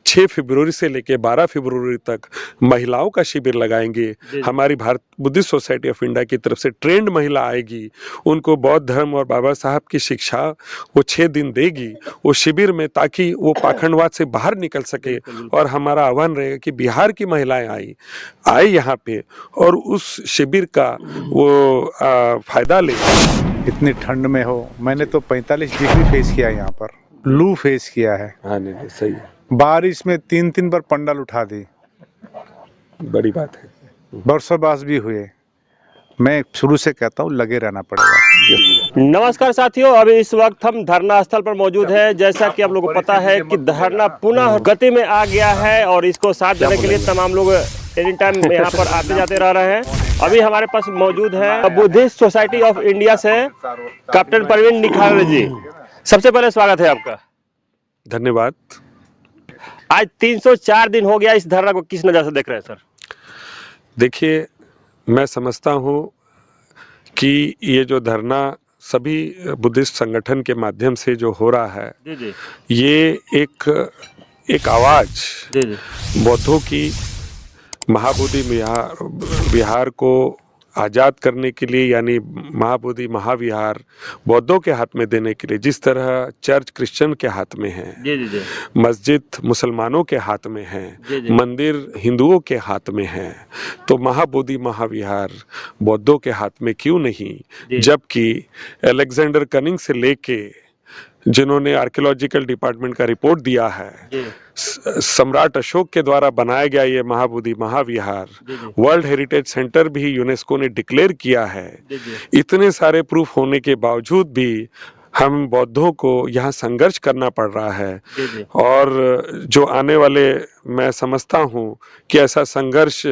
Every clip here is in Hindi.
6 फरवरी से लेकर 12 फरवरी तक महिलाओं का शिविर लगाएंगे। हमारी Bharat Buddhist society of India की तरफ से ट्रेंड महिला आएगी, उनको बौद्ध धर्म और बाबा साहब की शिक्षा वो 6 दिन देगी वो शिविर में, ताकि वो पाखंडवाद से बाहर निकल सके। और हमारा आह्वान रहेगा कि बिहार की महिलाएं आए यहाँ पे और उस शिविर का वो फायदा ले। इतनी ठंड में हो, मैंने तो 45 डिग्री फेस किया, यहाँ पर लू फेस किया है। हाँ नहीं सही है, बारिश में 3-3 बार पंडाल उठा दी, बड़ी बात है। बरसों भी हुए। मैं शुरू से कहता हूँ लगे रहना पड़ेगा। नमस्कार साथियों, अभी इस वक्त हम धरना स्थल पर मौजूद है। जैसा कि आप लोगों को पता है कि धरना पुनः गति में आ गया है और इसको साथ देने के लिए तमाम लोग एनी टाइम यहाँ पर आते जाते रह रहे हैं। अभी हमारे पास मौजूद है बुद्धिस्ट सोसाइटी ऑफ इंडिया से कैप्टन परवीन निखार जी। सबसे पहले स्वागत है आपका। धन्यवाद। आज 304 दिन हो गया, इस धरना को किस नजर से देख रहे हैं सर? देखिए, मैं समझता हूँ कि ये जो धरना सभी बुद्धिस्ट संगठन के माध्यम से जो हो रहा है, ये एक आवाज बौद्धों की महाबोधि विहार को आज़ाद करने के लिए, यानी महाबोधि महाविहार बौद्धों के हाथ में देने के लिए, जिस तरह चर्च क्रिश्चियन के हाथ में है, मस्जिद मुसलमानों के हाथ में है, मंदिर हिंदुओं के हाथ में है, तो महाबोधि महाविहार बौद्धों के हाथ में क्यों नहीं? जबकि अलेक्जेंडर कनिंग से लेके जिन्होंने आर्कियोलॉजिकल डिपार्टमेंट का रिपोर्ट दिया है, सम्राट अशोक के द्वारा बनाया गया ये महाबोधि महाविहार वर्ल्ड हेरिटेज सेंटर भी यूनेस्को ने डिक्लेयर किया है। इतने सारे प्रूफ होने के बावजूद भी हम बौद्धों को यहाँ संघर्ष करना पड़ रहा है। और जो आने वाले, मैं समझता हूँ कि ऐसा संघर्ष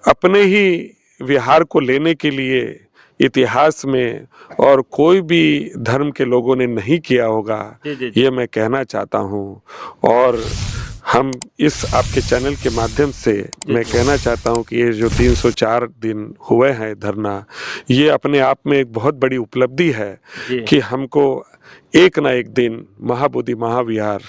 अपने ही विहार को लेने के लिए इतिहास में और कोई भी धर्म के लोगों ने नहीं किया होगा, ये मैं कहना चाहता हूँ। और हम इस आपके चैनल के माध्यम से मैं कहना चाहता हूँ कि ये जो 304 दिन हुए हैं धरना, ये अपने आप में एक बहुत बड़ी उपलब्धि है कि हमको एक ना एक दिन महाबोधि महाविहार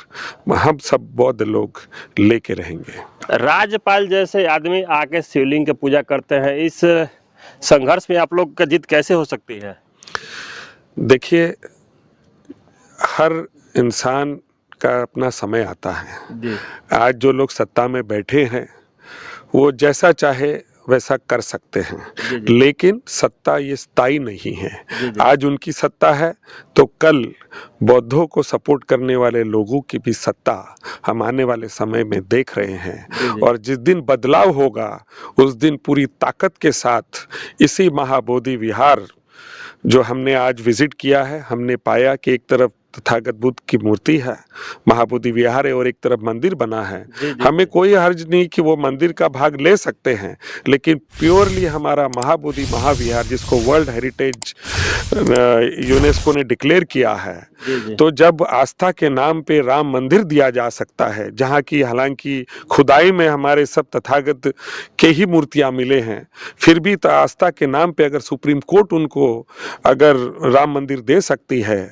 हम सब बौद्ध लोग लेके रहेंगे। राज्यपाल जैसे आदमी आके शिवलिंग की पूजा करते हैं, इस संघर्ष में आप लोग का जीत कैसे हो सकती है? देखिए, हर इंसान का अपना समय आता है। आज जो लोग सत्ता में बैठे हैं वो जैसा चाहे वैसा कर सकते हैं, लेकिन सत्ता ये स्थायी नहीं है। आज उनकी सत्ता है तो कल बौद्धों को सपोर्ट करने वाले लोगों की भी सत्ता हम आने वाले समय में देख रहे हैं। और जिस दिन बदलाव होगा उस दिन पूरी ताकत के साथ इसी महाबोधि विहार जो हमने आज विजिट किया है, हमने पाया कि एक तरफ तथागत बुद्ध की मूर्ति है, महाबोधि विहार है, और एक तरफ मंदिर बना है। हमें कोई हर्ज नहीं कि वो मंदिर का भाग ले सकते हैं, लेकिन प्योरली हमारा महाबोधि महाविहार जिसको वर्ल्ड हेरिटेज यूनेस्को ने डिक्लेयर किया है, तो जब आस्था के नाम पे राम मंदिर दिया जा सकता है, जहाँ की हालांकि खुदाई में हमारे सब तथागत के ही मूर्तियां मिले हैं, फिर भी तो आस्था के नाम पे अगर सुप्रीम कोर्ट उनको अगर राम मंदिर दे सकती है,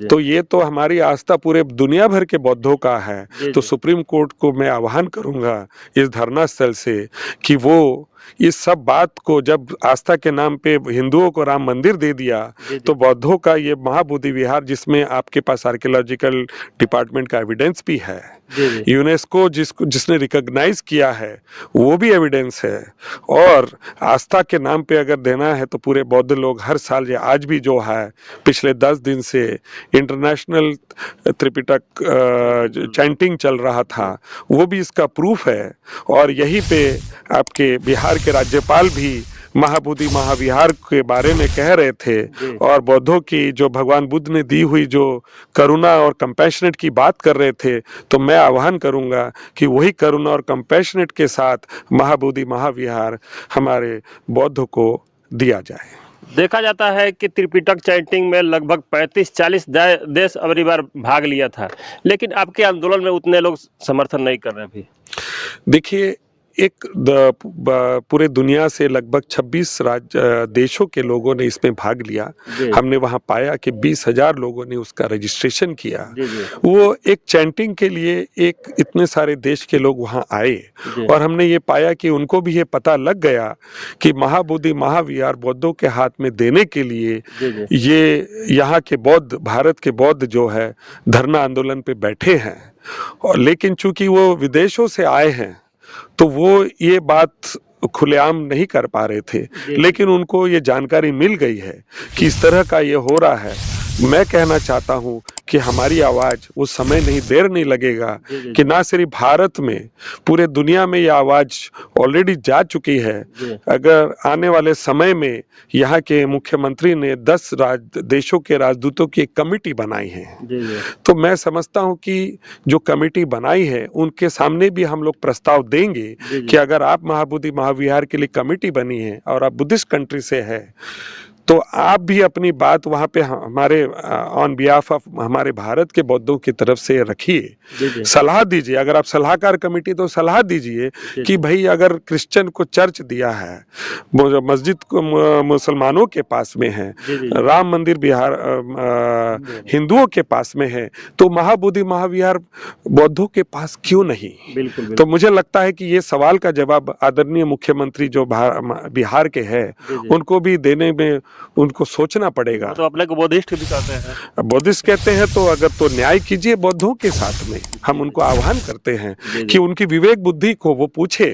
तो ये तो हमारी आस्था पूरे दुनिया भर के बौद्धों का है। तो सुप्रीम कोर्ट को मैं आह्वान करूंगा इस धरना स्थल से कि वो इस सब बात को, जब आस्था के नाम पे हिंदुओं को राम मंदिर दे दिया, तो बौद्धों का ये महाबोधि विहार जिसमें आपके पास आर्कियोलॉजिकल डिपार्टमेंट का एविडेंस भी है, यूनेस्को जिसने रिकॉग्नाइज किया है वो भी एविडेंस है, और आस्था के नाम पे अगर देना है तो पूरे बौद्ध लोग हर साल, या आज भी जो है पिछले 10 दिन से इंटरनेशनल त्रिपिटक चैंटिंग चल रहा था, वो भी इसका प्रूफ है। और यहीं पे आपके बिहार के राज्यपाल भी महाबोधि महाविहार के बारे में कह रहे थे, और बौद्धों की जो भगवान बुद्ध ने दी हुई जो करुणा और कंपैशनेट की बात कर रहे थे, तो मैं आह्वान करूंगा कि वही करुणा और कंपैशनेट के साथ महाबोधि महाविहार हमारे बौद्धों को दिया जाए। देखा जाता है कि त्रिपिटक चैंटिंग में लगभग 35-40 देश अबरी बार भाग लिया था, लेकिन आपके आंदोलन में उतने लोग समर्थन नहीं कर रहे अभी। देखिए, पूरे दुनिया से लगभग 26 देशों के लोगों ने इसमें भाग लिया। हमने वहां पाया कि 20,000 लोगों ने उसका रजिस्ट्रेशन किया। वो एक चैंटिंग के लिए एक इतने सारे देश के लोग वहां आए और हमने ये पाया कि उनको भी ये पता लग गया कि महाबोधि महाविहार बौद्धों के हाथ में देने के लिए ये यहाँ के बौद्ध, भारत के बौद्ध जो है धरना आंदोलन पे बैठे हैं। और लेकिन चूंकि वो विदेशों से आए हैं तो वो ये बात खुलेआम नहीं कर पा रहे थे, लेकिन उनको ये जानकारी मिल गई है कि इस तरह का ये हो रहा है। मैं कहना चाहता हूं कि हमारी आवाज, वो समय नहीं, देर नहीं लगेगा कि ना सिर्फ भारत में, पूरे दुनिया में ये आवाज ऑलरेडी जा चुकी है। अगर आने वाले समय में यहाँ के मुख्यमंत्री ने 10 देशों के राजदूतों की एक कमेटी बनाई है, तो मैं समझता हूं कि जो कमेटी बनाई है उनके सामने भी हम लोग प्रस्ताव देंगे कि अगर आप महाबोधि महाविहार के लिए कमेटी बनी है और आप बुद्धिस्ट कंट्री से है, तो आप भी अपनी बात वहां पे हमारे ऑन बिहाफ ऑफ हमारे भारत के बौद्धों की तरफ से रखिए, सलाह दीजिए। अगर आप सलाहकार कमेटी, तो सलाह दीजिए कि भाई अगर क्रिश्चियन को चर्च दिया है, मस्जिद को मुसलमानों के पास में है, राम मंदिर बिहार हिंदुओं के पास में है, तो महाबोधि महाविहार बौद्धों के पास क्यों नहीं? तो मुझे लगता है कि ये सवाल का जवाब आदरणीय मुख्यमंत्री जो बिहार के हैं उनको भी देने में उनको सोचना पड़ेगा। तो अपने को बौद्धिस्ट भी कहते हैं, बौद्धिस्ट कहते हैं, तो अगर तो न्याय कीजिए बौद्धों के साथ में। हम उनको आह्वान करते हैं कि उनकी विवेक बुद्धि को वो पूछे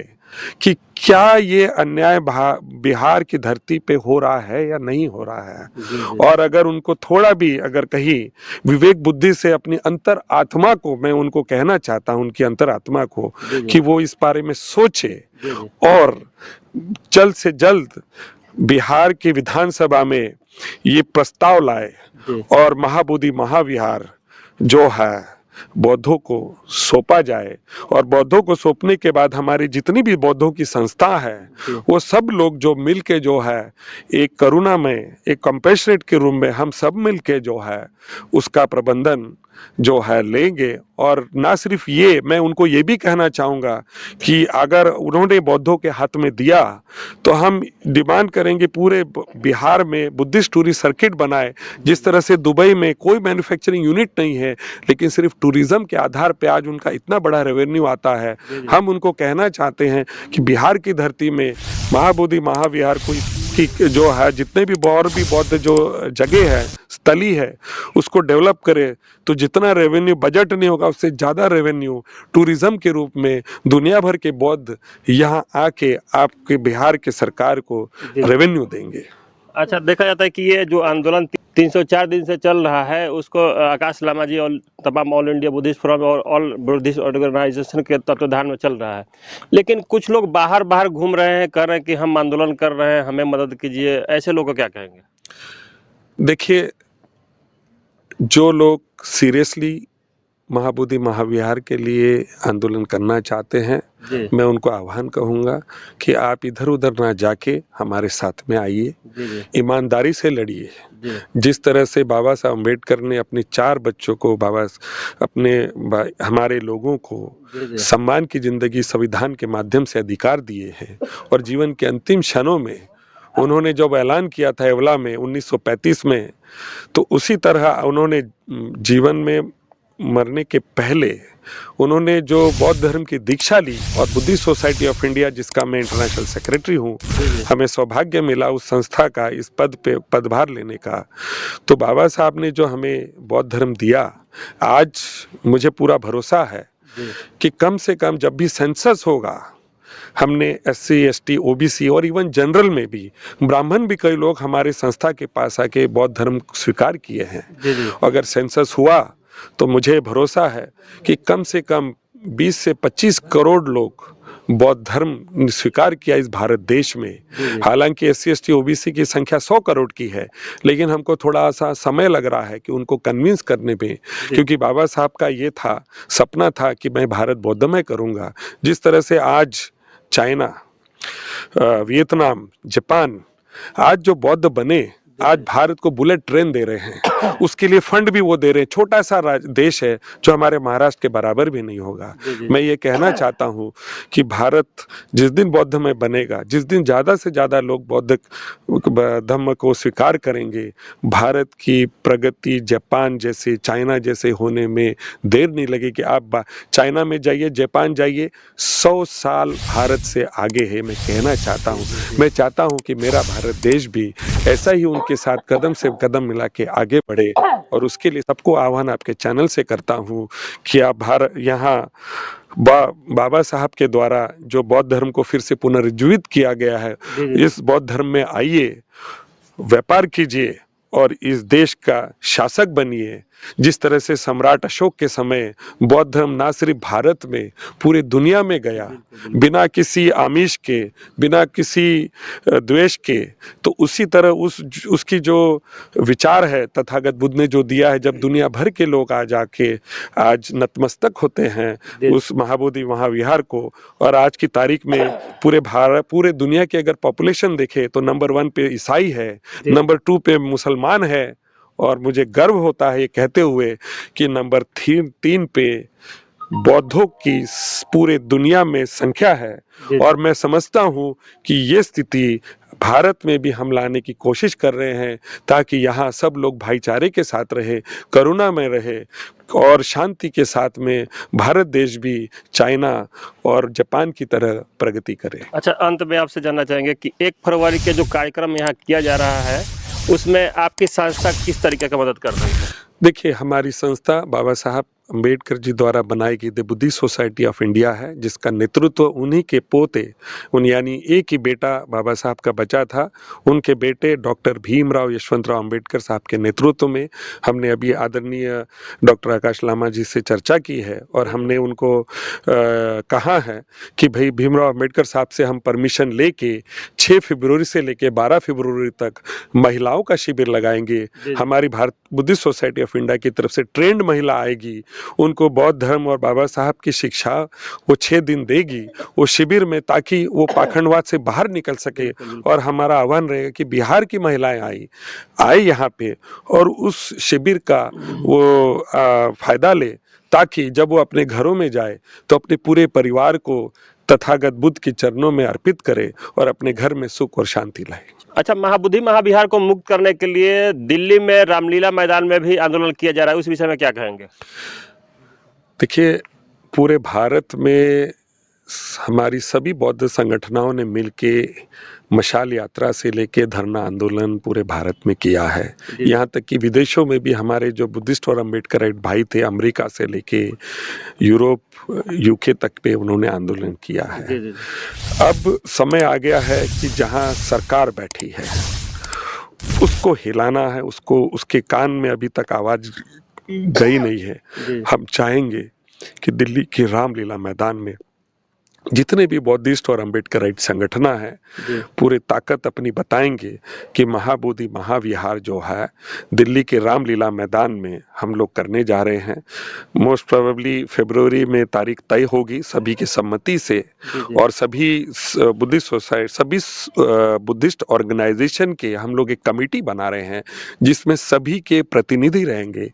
कि क्या ये अन्याय बिहार की धरती पे हो रहा है या नहीं हो रहा है। और अगर उनको थोड़ा भी, अगर कहीं विवेक बुद्धि से अपनी अंतर आत्मा को, मैं उनको कहना चाहता हूं उनकी अंतर आत्मा को, कि वो इस बारे में सोचे और जल्द से जल्द बिहार की विधानसभा में ये प्रस्ताव लाए और महाबोधि महाविहार जो है बौद्धों को सौंपा जाए। और बौद्धों को सौंपने के बाद हमारी जितनी भी बौद्धों की संस्था है, वो सब लोग जो मिलके जो है एक करुणा में, एक कंपैशनेट के रूप में हम सब मिलके जो है उसका प्रबंधन जो है लेंगे। और ना सिर्फ ये, मैं उनको ये भी कहना चाहूंगा कि अगर उन्होंने बौद्धों के हाथ में दिया तो हम डिमांड करेंगे पूरे बिहार में बुद्धिस्ट टूरिस्ट सर्किट बनाए। जिस तरह से दुबई में कोई मैन्युफैक्चरिंग यूनिट नहीं है, लेकिन सिर्फ टूरिज्म के आधार पे आज उनका इतना बड़ा रेवेन्यू आता है। हम उनको कहना चाहते हैं कि बिहार की धरती में महाबोधि महाविहार की जो है जितने भी और भी बौद्ध जो जगह है, स्थली है, उसको डेवलप करे, तो जितना रेवेन्यू बजट नहीं होगा उससे ज्यादा रेवेन्यू टूरिज्म के रूप में दुनिया भर के बौद्ध यहाँ आके आपके बिहार के सरकार को रेवेन्यू देंगे। अच्छा, देखा जाता है कि ये जो आंदोलन 304 दिन से चल रहा है, उसको आकाश लामा जी और तमाम ऑल इंडिया बुद्धिस्ट फोरम और ऑल बुद्धिस्ट ऑर्गेनाइजेशन के तत्वाधान में चल रहा है। लेकिन कुछ लोग बाहर घूम रहे हैं, कह रहे हैं कि हम आंदोलन कर रहे हैं, हमें मदद कीजिए। ऐसे लोगों को क्या कहेंगे? देखिए, जो लोग सीरियसली महाबोधि महाविहार के लिए आंदोलन करना चाहते हैं, मैं उनको आह्वान कहूंगा कि आप इधर उधर ना जाके हमारे साथ में आइए, ईमानदारी से लड़िए। जिस तरह से बाबा साहब अम्बेडकर ने अपने 4 बच्चों को, हमारे लोगों को सम्मान की जिंदगी संविधान के माध्यम से अधिकार दिए हैं, और जीवन के अंतिम क्षणों में उन्होंने जब ऐलान किया था एवला में 1935 में, तो उसी तरह उन्होंने जीवन में मरने के पहले उन्होंने जो बौद्ध धर्म की दीक्षा ली, और बुद्धिस्ट सोसाइटी ऑफ इंडिया जिसका मैं इंटरनेशनल सेक्रेटरी हूँ, हमें सौभाग्य मिला उस संस्था का इस पद पे पदभार लेने का। तो बाबा साहब ने जो हमें बौद्ध धर्म दिया, आज मुझे पूरा भरोसा है कि कम से कम जब भी सेंसस होगा, हमने SC ST OBC और इवन जनरल में भी ब्राह्मण भी कई लोग हमारे संस्था के पास आके बौद्ध धर्म स्वीकार किए हैं। अगर सेंसस हुआ तो मुझे भरोसा है कि कम से कम 20 से 25 करोड़ लोग बौद्ध धर्म स्वीकार किया इस भारत देश में। हालांकि SC ST OBC की संख्या 100 करोड़ की है, लेकिन हमको थोड़ा सा समय लग रहा है कि उनको कन्विंस करने में, क्योंकि बाबा साहब का ये था, सपना था कि मैं भारत बौद्धमय करूंगा। जिस तरह से आज चाइना, वियतनाम, जापान आज जो बौद्ध बने, आज भारत को बुलेट ट्रेन दे रहे हैं। उसके लिए फंड भी वो दे रहे हैं। छोटा सा देश है जो हमारे महाराष्ट्र के बराबर भी नहीं होगा। मैं ये कहना चाहता हूँ कि भारत जिस दिन बौद्ध में बनेगा, जिस दिन ज्यादा से ज्यादा लोग बौद्ध धर्म को स्वीकार करेंगे, भारत की प्रगति जापान जैसे, चाइना जैसे होने में देर नहीं लगेगी। आप चाइना में जाइए, जापान जाइए, 100 साल भारत से आगे है। मैं कहना चाहता हूँ, मैं चाहता हूँ कि मेरा भारत देश भी ऐसा ही उनके साथ कदम से कदम मिला के आगे बढ़े। और उसके लिए सबको आह्वान आपके चैनल से करता हूँ कि आप भारत यहाँ बाबा साहब के द्वारा जो बौद्ध धर्म को फिर से पुनर्जीवित किया गया है, इस बौद्ध धर्म में आइए, व्यापार कीजिए और इस देश का शासक बनिए। जिस तरह से सम्राट अशोक के समय बौद्ध धर्म ना सिर्फ भारत में, पूरे दुनिया में गया, बिना किसी आमिष के, बिना किसी द्वेष के, तो उसी तरह उसकी जो विचार है तथागत बुद्ध ने जो दिया है, जब दुनिया भर के लोग आ जाके आज नतमस्तक होते हैं उस महाबोधि महाविहार को, और आज की तारीख में पूरे भारत, पूरे दुनिया की अगर पॉपुलेशन देखे तो नंबर 1 पे ईसाई है, नंबर 2 पे मुसलमान है, और मुझे गर्व होता है ये कहते हुए कि नंबर 3 पे बौद्धों की पूरे दुनिया में संख्या है। और मैं समझता हूँ कि ये स्थिति भारत में भी हम लाने की कोशिश कर रहे हैं, ताकि यहाँ सब लोग भाईचारे के साथ रहे, करुणा में रहे और शांति के साथ में भारत देश भी चाइना और जापान की तरह प्रगति करे। अच्छा, अंत में आपसे जानना चाहेंगे कि 1 फरवरी के जो कार्यक्रम यहाँ किया जा रहा है, उसमें आपकी संस्था किस तरीके का मदद कर रही है? देखिए, हमारी संस्था बाबा साहब अम्बेडकर जी द्वारा बनाई गई the Buddhist society of India है, जिसका नेतृत्व उन्हीं के पोते, यानी एक ही बेटा बाबा साहब का बचा था, उनके बेटे डॉक्टर भीमराव यशवंतराव अम्बेडकर साहब के नेतृत्व में हमने अभी आदरणीय डॉक्टर आकाश लामा जी से चर्चा की है, और हमने उनको कहा है कि भाई भीमराव अम्बेडकर साहब से हम परमिशन लेके 6 फरवरी से लेके 12 फरवरी तक महिलाओं का शिविर लगाएंगे। हमारी Bharat Buddhist society of India की तरफ से ट्रेंड महिला आएगी, उनको बौद्ध धर्म और बाबा साहब की शिक्षा वो 6 दिन देगी वो शिविर में, ताकि वो पाखंडवाद से बाहर निकल सके। और हमारा आह्वान रहेगा कि बिहार की महिलाएं आए यहाँ पे और उस शिविर का वो फायदा ले, ताकि जब वो अपने घरों में जाए तो अपने पूरे परिवार को तथागत बुद्ध के चरणों में अर्पित करे और अपने घर में सुख और शांति लाए। अच्छा, महाबोधि महाविहार को मुक्त करने के लिए दिल्ली में रामलीला मैदान में भी आंदोलन किया जा रहा है, उस विषय में क्या कहेंगे? देखिए, पूरे भारत में हमारी सभी बौद्ध संगठनों ने मिलके मशाल यात्रा से लेके धरना आंदोलन पूरे भारत में किया है। यहाँ तक कि विदेशों में भी हमारे जो बुद्धिस्ट और अम्बेडकराइट भाई थे, अमेरिका से लेके यूरोप, यूके तक पे उन्होंने आंदोलन किया है। अब समय आ गया है कि जहाँ सरकार बैठी है उसको हिलाना है, उसको, उसके कान में अभी तक आवाज गई नहीं है। हम चाहेंगे कि दिल्ली के रामलीला मैदान में जितने भी बौद्धिस्ट और अम्बेडकराइट संगठन है पूरे ताकत अपनी बताएंगे कि महाबोधि महाविहार जो है दिल्ली के रामलीला मैदान में हम लोग करने जा रहे हैं। मोस्ट प्रोबेबली फरवरी में तारीख तय होगी सभी की सम्मति से, और सभी बुद्धिस्ट सोसाइटी, सभी बुद्धिस्ट ऑर्गेनाइजेशन के हम लोग एक कमेटी बना रहे हैं जिसमें सभी के प्रतिनिधि रहेंगे,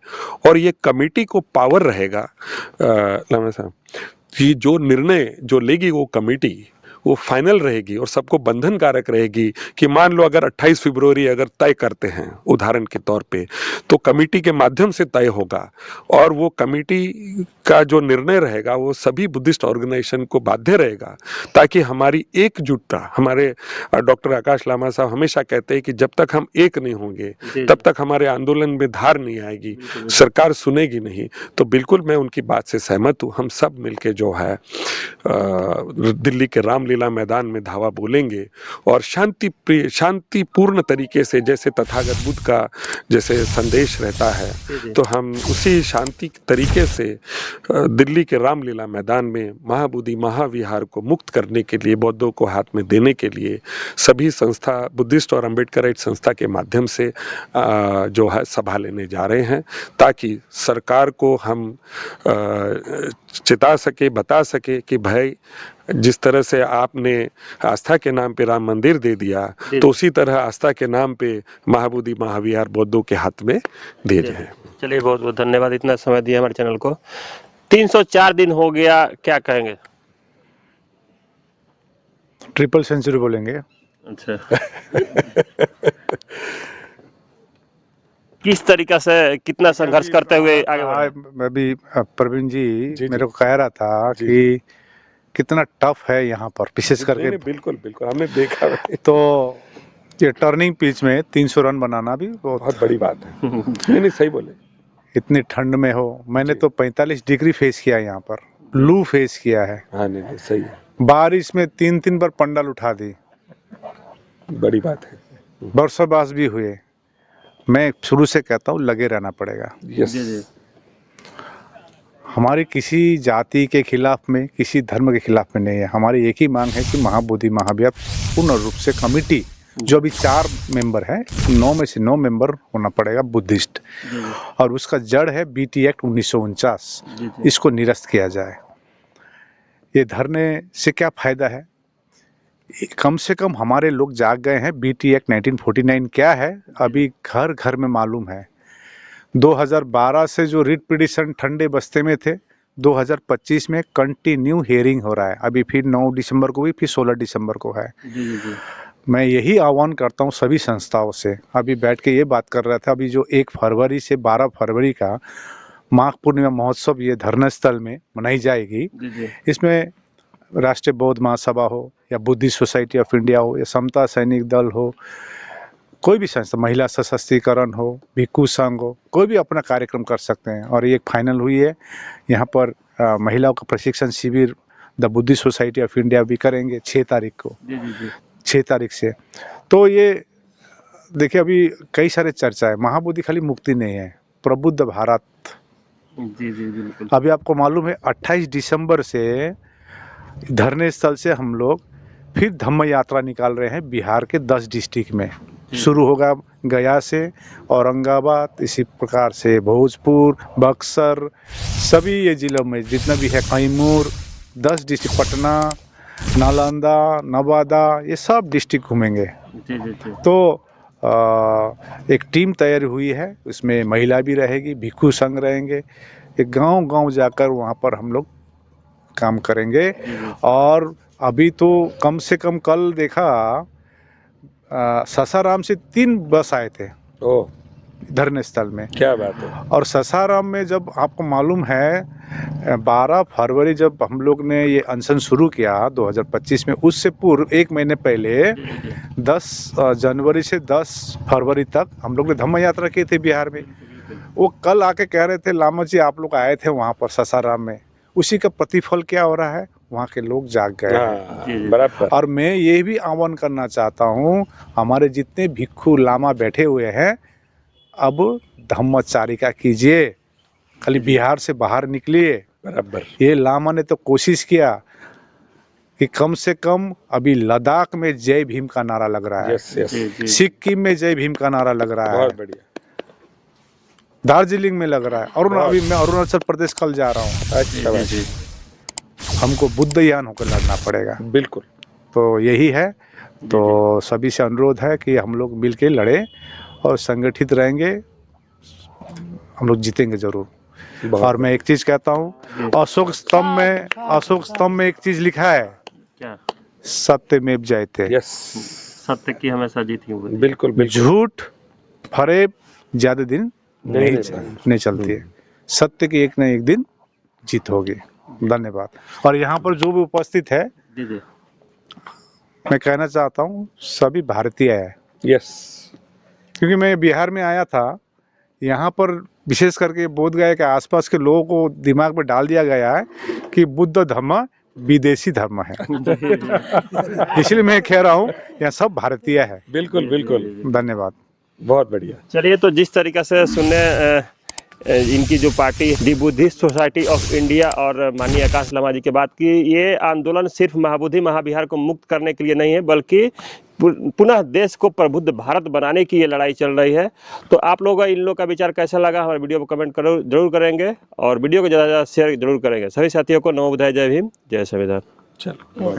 और ये कमेटी को पावर रहेगा लामा साहब कि जो निर्णय जो लेगी वो कमेटी वो फाइनल रहेगी और सबको बंधन कारक रहेगी। कि मान लो अगर 28 फरवरी अगर तय करते हैं उदाहरण के तौर पे, तो कमेटी के माध्यम से तय होगा, और वो कमेटी का जो निर्णय रहेगा वो सभी बुद्धिस्ट ऑर्गेनाइजेशन को बाध्य रहेगा, ताकि हमारी एकजुटता, हमारे डॉक्टर आकाश लामा साहब हमेशा कहते हैं कि जब तक हम एक नहीं होंगे तब तक हमारे आंदोलन में धार नहीं आएगी, सरकार सुनेगी नहीं। तो बिल्कुल मैं उनकी बात से सहमत हूँ। हम सब मिलके जो है दिल्ली के रामलीला मैदान में धावा बोलेंगे और शांतिपूर्ण तरीके से, जैसे तथागत बुद्ध का जैसे संदेश रहता है, तो हम उसी शांति तरीके से दिल्ली के रामलीला मैदान में महाबोधि महाविहार को मुक्त करने के लिए, बौद्धों को हाथ में देने के लिए सभी संस्था, बुद्धिस्ट और अम्बेडकराइट संस्था के माध्यम से जो है सभा लेने जा रहे हैं, ताकि सरकार को हम चिता सके, बता सके कि भाई जिस तरह से आपने आस्था के नाम पे राम मंदिर दे दिया, तो उसी तरह आस्था के नाम पे महाबोधि महाविहार बौद्धों के हाथ में दे जाए। चलिए, बहुत बहुत धन्यवाद इतना समय दिया हमारे चैनल को। 304 दिन हो गया, क्या कहेंगे? ट्रिपल सेंचुरी बोलेंगे। अच्छा। किस तरीका से कितना संघर्ष करते हुए आगे बढ़े? अभी प्रवीण जी मेरे को कह रहा था कि कितना टफ है यहाँ पर, विशेष करके। बिल्कुल बिल्कुल, हमने देखा। तो ये टर्निंग पिच में 300 रन बनाना भी बहुत बड़ी बात है। नहीं, सही बोले। इतनी ठंड में हो, मैंने तो 45 डिग्री फेस किया यहाँ पर, लू फेस किया है। हाँ, नहीं सही है। बारिश में 3-3 बार पंडाल उठा दी, बड़ी बात है। बरसाबास भी हुए। मैं शुरू से कहता हूँ लगे रहना पड़ेगा। यस। हमारी किसी जाति के खिलाफ में, किसी धर्म के खिलाफ में नहीं है। हमारी एक ही मांग है कि महाबोधि महाविहार पूर्ण रूप से कमेटी, जो अभी 4 मेंबर है, 9 में से 9 मेंबर होना पड़ेगा बुद्धिस्ट, और उसका जड़ है बीटी एक्ट 1949, इसको निरस्त किया जाए। ये धरने से क्या फायदा है? कम से कम हमारे लोग जाग गए हैं। बीटी एक्ट 1949 क्या है अभी घर घर में मालूम है। 2012 से जो रिट पिटिशन ठंडे बस्ते में थे, 2025 में कंटिन्यू हियरिंग हो रहा है। अभी फिर 9 दिसंबर को हुई, फिर 16 दिसंबर को है। मैं यही आह्वान करता हूँ सभी संस्थाओं से। अभी बैठ के ये बात कर रहा था, अभी जो 1 फरवरी से 12 फरवरी का माघ पूर्णिमा महोत्सव ये धरना स्थल में मनाई जाएगी, इसमें राष्ट्रीय बौद्ध महासभा हो या बुद्धिस्ट सोसाइटी ऑफ इंडिया हो या समता सैनिक दल हो, कोई भी संस्था, महिला सशक्तिकरण हो, भिक्खु संघ हो, कोई भी अपना कार्यक्रम कर सकते हैं। और ये फाइनल हुई है, यहाँ पर महिलाओं का प्रशिक्षण शिविर the Buddhist society of India भी करेंगे 6 तारीख को, 6 तारीख से। तो ये देखिए, अभी कई सारे चर्चा है। महाबोधि खाली मुक्ति नहीं है, प्रबुद्ध भारत। बिल्कुल। अभी आपको मालूम है 28 दिसंबर से धरने स्थल से हम लोग फिर धम्म यात्रा निकाल रहे हैं बिहार के 10 डिस्ट्रिक्ट में। शुरू होगा गया से, औरंगाबाद, इसी प्रकार से भोजपुर, बक्सर, सभी ये जिलों में जितना भी है, कैमूर, 10 डिस्ट्रिक्ट, पटना, नालंदा, नवादा, ये सब डिस्ट्रिक्ट घूमेंगे। तो एक टीम तैयार हुई है, उसमें महिला भी रहेगी, भिक्खु संघ रहेंगे। एक गांव-गांव जाकर वहाँ पर हम लोग काम करेंगे। और अभी तो कम से कम कल देखा, सासाराम से 3 बस आए थे धरने स्थल में। क्या बात है। और सासाराम में जब आपको मालूम है 12 फरवरी जब हम लोग ने ये अनशन शुरू किया 2025 में, उससे पूर्व 1 महीने पहले 10 जनवरी से 10 फरवरी तक हम लोग ने धम्म यात्रा की थी बिहार में। वो कल आके कह रहे थे, लामा जी आप लोग आए थे वहाँ पर सासाराम में, उसी का प्रतिफल क्या हो रहा है, वहाँ के लोग जाग गए हैं। बराबर। और मैं ये भी आह्वान करना चाहता हूँ, हमारे जितने भिक्खु लामा बैठे हुए हैं, अब धम्मचारिका कीजिए, खाली बिहार से बाहर निकलिए। बराबर। ये लामा ने तो कोशिश किया कि कम से कम अभी लद्दाख में जय भीम का नारा लग रहा है, सिक्किम में जय भीम का नारा लग रहा है, दार्जिलिंग में लग रहा है, और अभी मैं अरुणाचल प्रदेश कल जा रहा हूँ। अच्छा। हमको बुद्धयान होकर लड़ना पड़ेगा। बिल्कुल। तो यही है। तो सभी से अनुरोध है कि हम लोग मिल के लड़े और संगठित रहेंगे, हम लोग जीतेंगे जरूर। और मैं एक चीज कहता हूँ, अशोक स्तंभ में एक चीज लिखा है, क्या? सत्यमेव जयते। यस, सत्य की हमेशा जीत ही होगी। बिल्कुल। झूठ फरेब ज्यादा दिन नहीं चलती है। सत्य की एक न एक दिन जीत होगी। धन्यवाद। और यहाँ पर जो भी उपस्थित है, मैं कहना चाहता हूँ सभी भारतीय है। यस। क्योंकि मैं बिहार में आया था, यहाँ पर विशेष करके बोधगया के आसपास के लोगों को दिमाग में डाल दिया गया है कि बुद्ध धर्म विदेशी धर्म है। इसलिए मैं कह रहा हूँ यहाँ सब भारतीय है। बिल्कुल बिल्कुल। धन्यवाद। बहुत बढ़िया। चलिए, तो जिस तरीका से सुनने इनकी जो party the Buddhist society of India और माननीय आकाश लामा जी की बात की, ये आंदोलन सिर्फ महाबोधि महाविहार को मुक्त करने के लिए नहीं है, बल्कि पुनः देश को प्रबुद्ध भारत बनाने की ये लड़ाई चल रही है। तो आप लोगों का इन लोगों का विचार कैसा लगा, हमारे वीडियो को कमेंट जरूर करेंगे और वीडियो को ज़्यादा से ज़्यादा शेयर जरूर करेंगे। सभी साथियों को नमो बुद्धाय, जय भीम, जय संविधान। चलो।